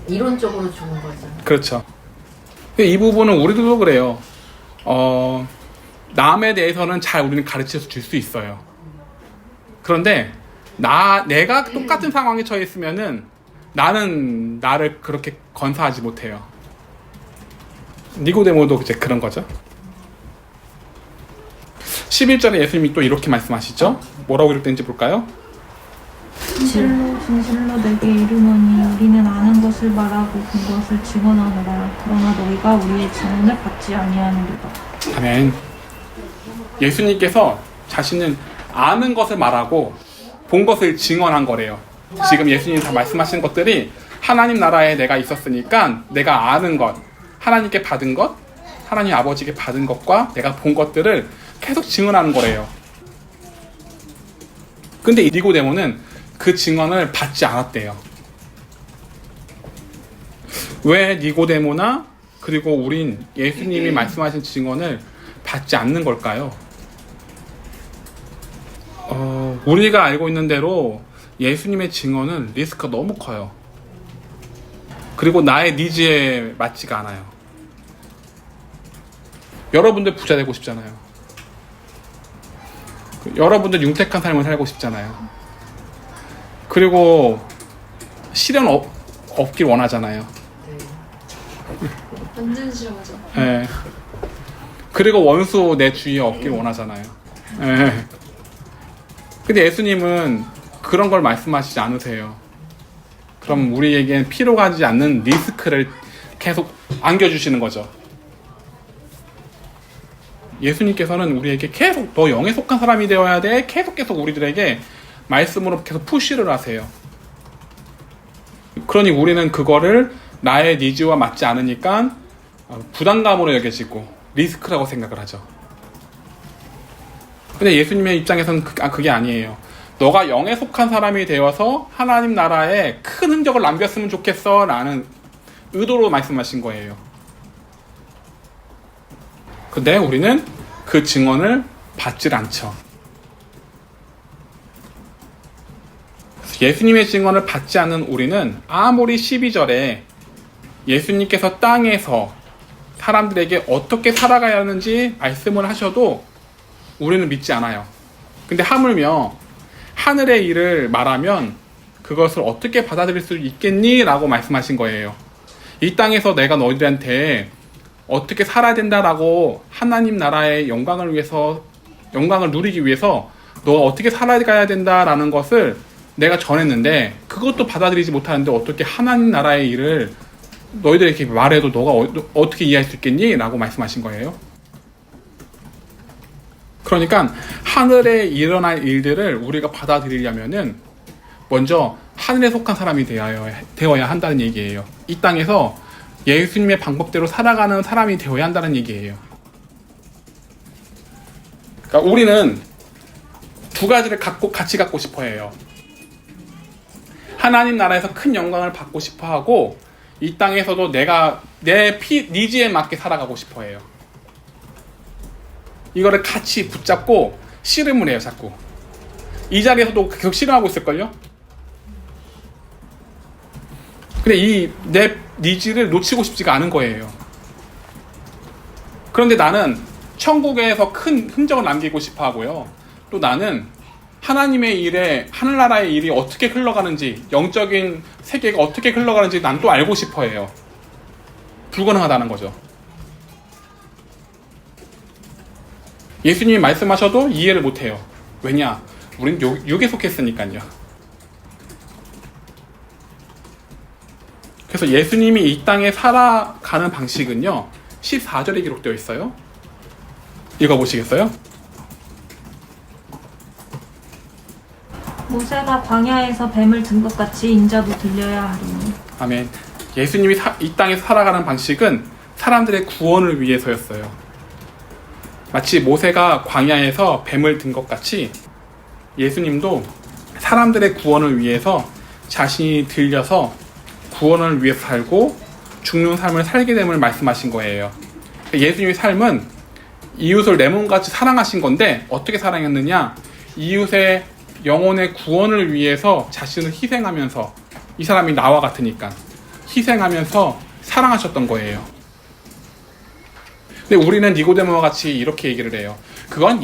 이론적으로 죽은 거죠. 그렇죠. 이 부분은 우리들도 그래요. 남에 대해서는 잘 우리는 가르쳐 줄 수 있어요. 그런데 내가 똑같은 상황에 처해 있으면은 나는 나를 그렇게 건사하지 못해요. 니고데모도 이제 그런 거죠. 11절에 예수님이 또 이렇게 말씀하시죠. 뭐라고 이랬는지 볼까요? 진실로 내게 이르노니 우리는 아는 것을 말하고 본 것을 증언하노라. 그러나 너희가 우리의 증언을 받지 아니하느니라. 아멘. 예수님께서 자신은 아는 것을 말하고 본 것을 증언한 거래요. 지금 예수님이 다 말씀하신 것들이 하나님 나라에 내가 있었으니까 내가 아는 것, 하나님께 받은 것, 하나님 아버지께 받은 것과 내가 본 것들을 계속 증언하는 거래요. 근데 이 니고데모는 그 증언을 받지 않았대요. 왜 니고데모나 그리고 우린 예수님이 말씀하신 증언을 받지 않는 걸까요? 우리가 알고 있는 대로 예수님의 증언은 리스크가 너무 커요. 그리고 나의 니즈에 맞지가 않아요. 여러분들 부자 되고 싶잖아요. 여러분들 융택한 삶을 살고 싶잖아요. 그리고 시련 없길 원하잖아요. 완전 싫어하죠. 네. 그리고 원수 내 주위에 없길 원하잖아요. 네. 근데 예수님은 그런 걸 말씀하시지 않으세요. 그럼 우리에겐 필요가 하지 않는 리스크를 계속 안겨주시는 거죠. 예수님께서는 우리에게 계속 너 영에 속한 사람이 되어야 돼. 계속 우리들에게 말씀으로 계속 푸시를 하세요. 그러니 우리는 그거를 나의 니즈와 맞지 않으니까 부담감으로 여겨지고 리스크라고 생각을 하죠. 근데 예수님의 입장에서는 그게 아니에요. 너가 영에 속한 사람이 되어서 하나님 나라에 큰 흔적을 남겼으면 좋겠어 라는 의도로 말씀하신 거예요. 근데 우리는 그 증언을 받질 않죠. 예수님의 증언을 받지 않는 우리는 아무리 12절에 예수님께서 땅에서 사람들에게 어떻게 살아가야 하는지 말씀을 하셔도 우리는 믿지 않아요. 근데 하물며 하늘의 일을 말하면 그것을 어떻게 받아들일 수 있겠니? 라고 말씀하신 거예요. 이 땅에서 내가 너희들한테 어떻게 살아야 된다라고 하나님 나라의 영광을 누리기 위해서 너가 어떻게 살아가야 된다라는 것을 내가 전했는데 그것도 받아들이지 못하는데 어떻게 하나님 나라의 일을 너희들에게 말해도 너가 어떻게 이해할 수 있겠니? 라고 말씀하신 거예요. 그러니까 하늘에 일어날 일들을 우리가 받아들이려면은 먼저 하늘에 속한 사람이 되어야 한다는 얘기예요. 이 땅에서 예수님의 방법대로 살아가는 사람이 되어야 한다는 얘기예요. 그러니까 우리는 두 가지를 같이 갖고 싶어 해요. 하나님 나라에서 큰 영광을 받고 싶어 하고 이 땅에서도 내가 내 니즈에 맞게 살아가고 싶어 해요. 이거를 같이 붙잡고 씨름을 해요, 자꾸. 이 자리에서도 계속 씨름하고 있을걸요? 근데 내 니즈를 놓치고 싶지가 않은 거예요. 그런데 나는 천국에서 큰 흔적을 남기고 싶어 하고요. 또 나는 하나님의 일에, 하늘나라의 일이 어떻게 흘러가는지, 영적인 세계가 어떻게 흘러가는지 난 또 알고 싶어 해요. 불가능하다는 거죠. 예수님이 말씀하셔도 이해를 못해요. 왜냐? 우린 육에 속했으니까요. 그래서 예수님이 이 땅에 살아가는 방식은요, 14절에 기록되어 있어요. 읽어보시겠어요? 모세가 광야에서 뱀을 든 것 같이 인자도 들려야 하리니. 아멘. 예수님이 이 땅에서 살아가는 방식은 사람들의 구원을 위해서였어요. 마치 모세가 광야에서 뱀을 든 것 같이 예수님도 사람들의 구원을 위해서 자신이 들려서 구원을 위해서 살고 죽는 삶을 살게 됨을 말씀하신 거예요. 예수님의 삶은 이웃을 내 몸같이 사랑하신 건데 어떻게 사랑했느냐? 이웃의 영혼의 구원을 위해서 자신을 희생하면서, 이 사람이 나와 같으니까 희생하면서 사랑하셨던 거예요. 근데 우리는 니고데모와 같이 이렇게 얘기를 해요. 그건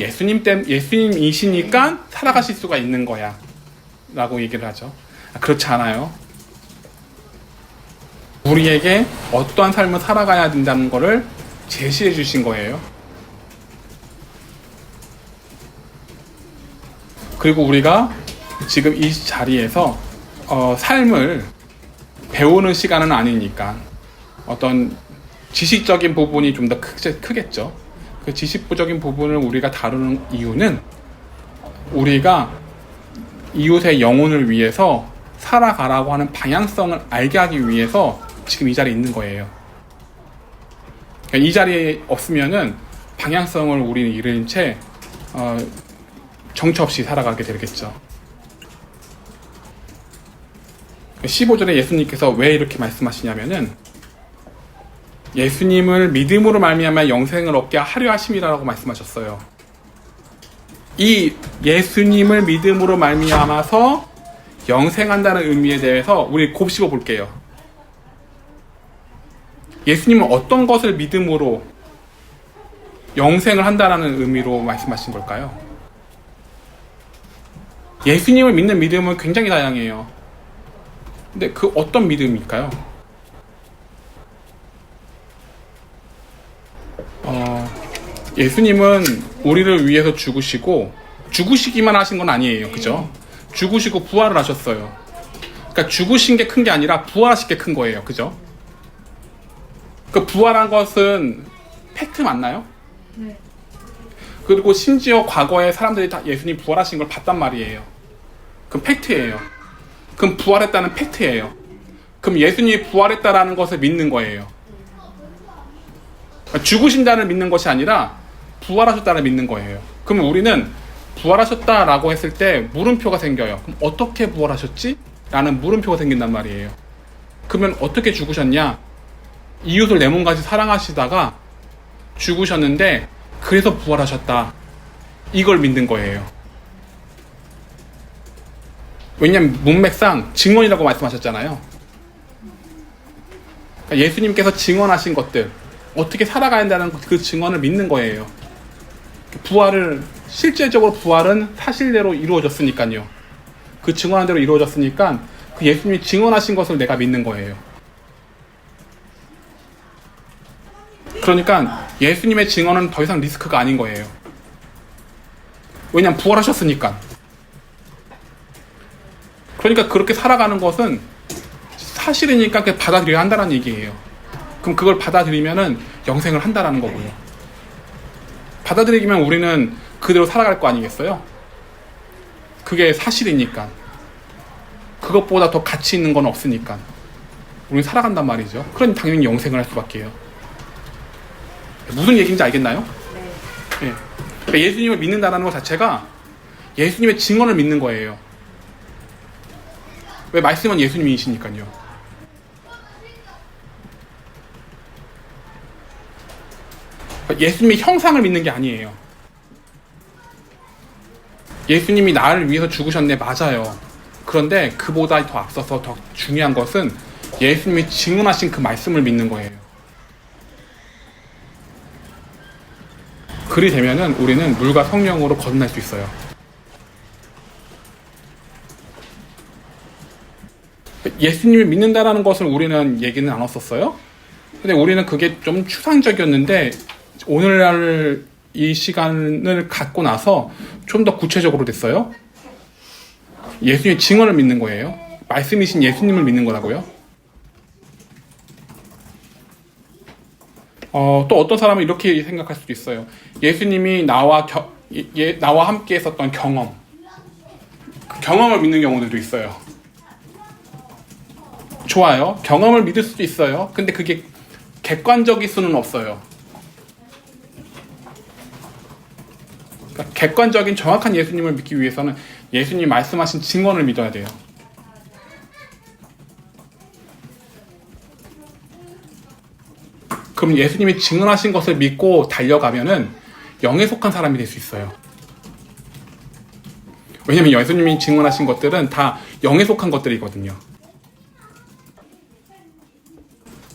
예수님이시니까 살아가실 수가 있는 거야 라고 얘기를 하죠. 그렇지 않아요. 우리에게 어떠한 삶을 살아가야 된다는 것을 제시해 주신 거예요. 그리고 우리가 지금 이 자리에서 삶을 배우는 시간은 아니니까 어떤 지식적인 부분이 좀 더 크겠죠. 그 지식적인 부분을 우리가 다루는 이유는 우리가 이웃의 영혼을 위해서 살아가라고 하는 방향성을 알게 하기 위해서 지금 이 자리에 있는 거예요. 이 자리에 없으면은 방향성을 우리는 잃은 채 정처 없이 살아가게 되겠죠. 15절에 예수님께서 왜 이렇게 말씀하시냐면은 예수님을 믿음으로 말미암아 영생을 얻게 하려 하심이라고 말씀하셨어요. 이 예수님을 믿음으로 말미암아서 영생한다는 의미에 대해서 우리 곱씹어 볼게요. 예수님은 어떤 것을 믿음으로 영생을 한다는 의미로 말씀하신 걸까요? 예수님을 믿는 믿음은 굉장히 다양해요. 근데 그 어떤 믿음일까요? 예수님은 우리를 위해서 죽으시기만 하신 건 아니에요. 그죠? 죽으시고 부활을 하셨어요. 그러니까 죽으신 게 큰 게 아니라 부활하신 게 큰 거예요. 그죠? 그 부활한 것은 팩트 맞나요? 네. 그리고 심지어 과거에 사람들이 다 예수님 부활하신 걸 봤단 말이에요. 그럼 팩트예요. 그럼 부활했다는 팩트예요. 그럼 예수님이 부활했다라는 것을 믿는 거예요. 죽으신다를 믿는 것이 아니라 부활하셨다를 믿는 거예요. 그러면 우리는 부활하셨다라고 했을 때 물음표가 생겨요. 그럼 어떻게 부활하셨지? 라는 물음표가 생긴단 말이에요. 그러면 어떻게 죽으셨냐? 이웃을 내 몸같이 사랑하시다가 죽으셨는데 그래서 부활하셨다. 이걸 믿는 거예요. 왜냐면 문맥상 증언이라고 말씀하셨잖아요. 그러니까 예수님께서 증언하신 것들, 어떻게 살아가야 한다는 그 증언을 믿는 거예요. 실제적으로 부활은 사실대로 이루어졌으니까요. 그 증언한 대로 이루어졌으니까 그 예수님이 증언하신 것을 내가 믿는 거예요. 그러니까 예수님의 증언은 더 이상 리스크가 아닌 거예요. 왜냐면 부활하셨으니까. 그러니까 그렇게 살아가는 것은 사실이니까 받아들여야 한다는 얘기예요. 그럼 그걸 받아들이면은 영생을 한다라는 거고요. 받아들이기면 우리는 그대로 살아갈 거 아니겠어요? 그게 사실이니까. 그것보다 더 가치 있는 건 없으니까. 우리는 살아간단 말이죠. 그럼 당연히 영생을 할 수밖에요. 무슨 얘기인지 알겠나요? 네. 그러니까 예수님을 믿는다는 것 자체가 예수님의 증언을 믿는 거예요. 왜? 말씀은 예수님이시니까요. 예수님의 형상을 믿는 게 아니에요. 예수님이 나를 위해서 죽으셨네, 맞아요. 그런데 그보다 더 앞서서 더 중요한 것은 예수님이 증언하신 그 말씀을 믿는 거예요. 그리 되면은 우리는 물과 성령으로 거듭날 수 있어요. 예수님을 믿는다라는 것을 우리는 얘기는 안 했었어요. 근데 우리는 그게 좀 추상적이었는데 오늘날 이 시간을 갖고 나서 좀 더 구체적으로 됐어요. 예수님의 증언을 믿는 거예요. 말씀이신 예수님을 믿는 거라고요. 또 어떤 사람은 이렇게 생각할 수도 있어요. 예수님이 나와 함께 했었던 경험, 그 경험을 믿는 경우들도 있어요. 좋아요. 경험을 믿을 수도 있어요. 근데 그게 객관적일 수는 없어요. 그러니까 객관적인 정확한 예수님을 믿기 위해서는 예수님이 말씀하신 증언을 믿어야 돼요. 그럼 예수님이 증언하신 것을 믿고 달려가면은 영에 속한 사람이 될 수 있어요. 왜냐면 예수님이 증언하신 것들은 다 영에 속한 것들이거든요.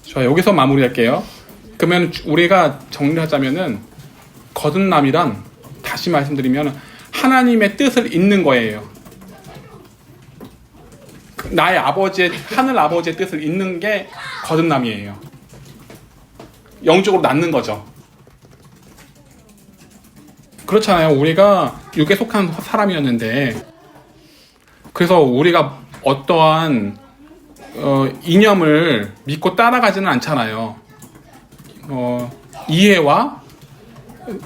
자, 여기서 마무리할게요. 그러면 우리가 정리하자면은 거듭남이란, 다시 말씀드리면 하나님의 뜻을 잇는 거예요. 나의 하늘 아버지의 뜻을 잇는 게 거듭남이에요. 영적으로 낳는 거죠. 그렇잖아요. 우리가 육에 속한 사람이었는데, 그래서 우리가 어떠한 이념을 믿고 따라가지는 않잖아요. 이해와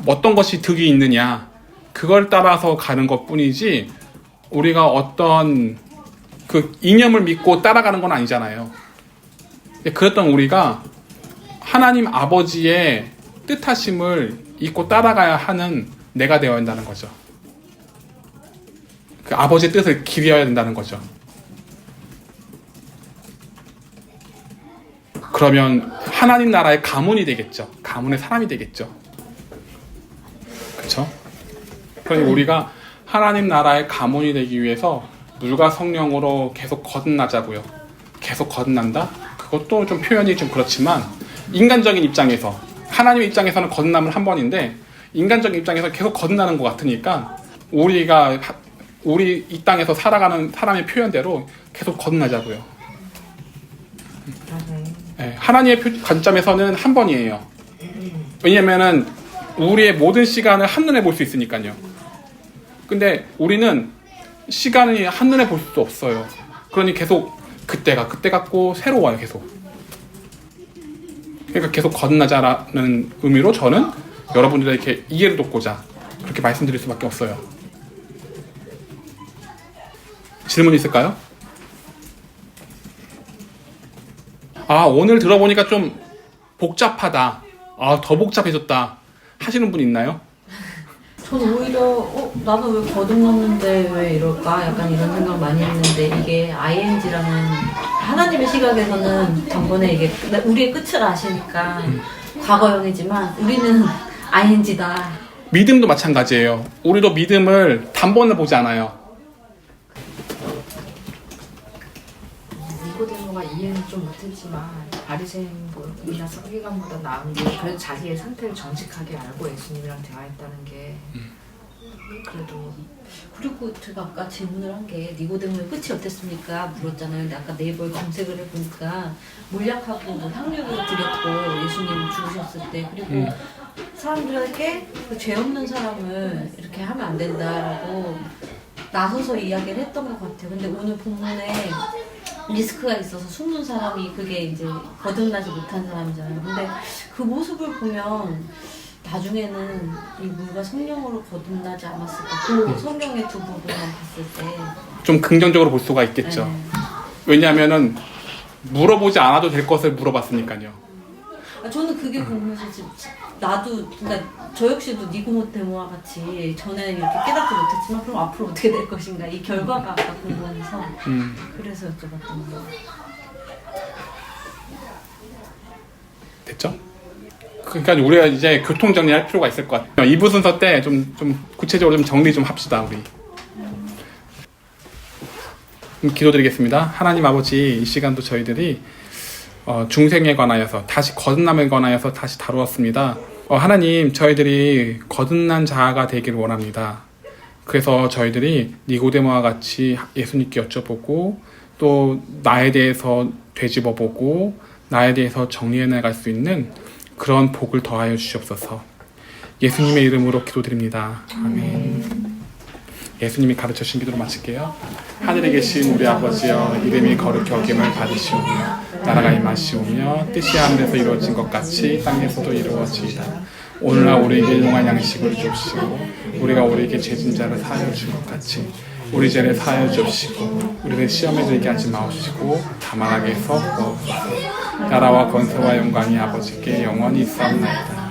어떤 것이 득이 있느냐, 그걸 따라서 가는 것 뿐이지 우리가 어떤 그 이념을 믿고 따라가는 건 아니잖아요. 그랬던 우리가 하나님 아버지의 뜻하심을 잊고 따라가야 하는 내가 되어야 한다는 거죠. 그 아버지의 뜻을 기려야 된다는 거죠. 그러면 하나님 나라의 가문이 되겠죠. 가문의 사람이 되겠죠. 그렇죠? 그러니 우리가 하나님 나라의 가문이 되기 위해서 물과 성령으로 계속 거듭나자고요. 계속 거듭난다? 그것도 좀 표현이 좀 그렇지만 인간적인 입장에서, 하나님의 입장에서는 거듭남은 한 번인데 인간적인 입장에서 계속 거듭나는 것 같으니까 우리 이 땅에서 살아가는 사람의 표현대로 계속 거듭나자고요. 네, 하나님의 관점에서는 한 번이에요. 왜냐면은 우리의 모든 시간을 한눈에 볼 수 있으니까요. 근데 우리는 시간이 한눈에 볼 수 없어요. 그러니 계속 그때가 그때 같고 새로워요. 계속. 그러니까 계속 거듭나자라는 의미로 저는 여러분들에게 이해를 돕고자 그렇게 말씀드릴 수밖에 없어요. 질문 있을까요? 오늘 들어보니까 좀 복잡하다. 더 복잡해졌다. 하시는 분 있나요? 저는 오히려 나는 왜 거듭났는데 왜 이럴까? 약간 이런 생각 많이 했는데 이게 ING라는 하나님의 시각에서는 전번에 이게 우리의 끝을 아시니까 과거형이지만 우리는 ING다. 믿음도 마찬가지예요. 우리도 믿음을 단번에 보지 않아요. 니고데모가 이해는 좀 못했지만 바리새인이나 서기관보다 나은 게 그래도 자기의 상태를 정직하게 알고 예수님이랑 대화했다는 게 그래도. 그리고 제가 아까 질문을 한 게 니고데모의 끝이 어땠습니까? 물었잖아요. 근데 아까 네이버에 검색을 해보니까 몰약하고 뭐 향유를 드렸고 예수님 죽으셨을 때 그리고 사람들에게 그 죄 없는 사람을 이렇게 하면 안 된다라고 나서서 이야기를 했던 것 같아요. 근데 오늘 본문에 리스크가 있어서 숨는 사람이 그게 이제 거듭나지 못한 사람이잖아요. 근데 그 모습을 보면 나중에는 이 물과 성령으로 거듭나지 않았을까. 그 성령의 두 부분만 봤을 때. 좀 긍정적으로 볼 수가 있겠죠. 네. 왜냐하면은 물어보지 않아도 될 것을 물어봤으니까요. 저는 그게 보면서 나도 그러니까 저 역시도 니고데모와 같이 전에는 이렇게 깨닫지 못했지만 그럼 앞으로 어떻게 될 것인가 이 결과가 아까 궁금해서 그래서 여쭤봤던 거예요. 됐죠? 그러니까 우리가 이제 교통 정리할 필요가 있을 것 같아요. 2부 순서 때 좀 구체적으로 좀 정리 좀 합시다, 우리. 기도드리겠습니다. 하나님 아버지, 이 시간도 저희들이 중생에 관하여서 다시 거듭남에 관하여서 다시 다루었습니다. 하나님, 저희들이 거듭난 자가 되기를 원합니다. 그래서 저희들이 니고데모와 같이 예수님께 여쭤보고 또 나에 대해서 되짚어보고 나에 대해서 정리해 나갈 수 있는 그런 복을 더하여 주시옵소서. 예수님의 이름으로 기도드립니다. 아멘. 예수님이 가르쳐 주신 기도로 마칠게요. 하늘에 계신 우리 아버지여, 이름이 거룩히 여김을 받으시오며 나라가 임하시오며 뜻이 하늘에서 이루어진 것 같이 땅에서도 이루어지이다. 오늘날 우리에게 일용할 양식을 주시고 우리가 우리에게 죄진 자를 사하여 준 것 같이 우리 죄를 사하여 주시고 우리를 시험에 들게 하지 마옵시고 다만 악에서 구하옵소서. 나라와 권세와 영광이 아버지께 영원히 있사옵나이다.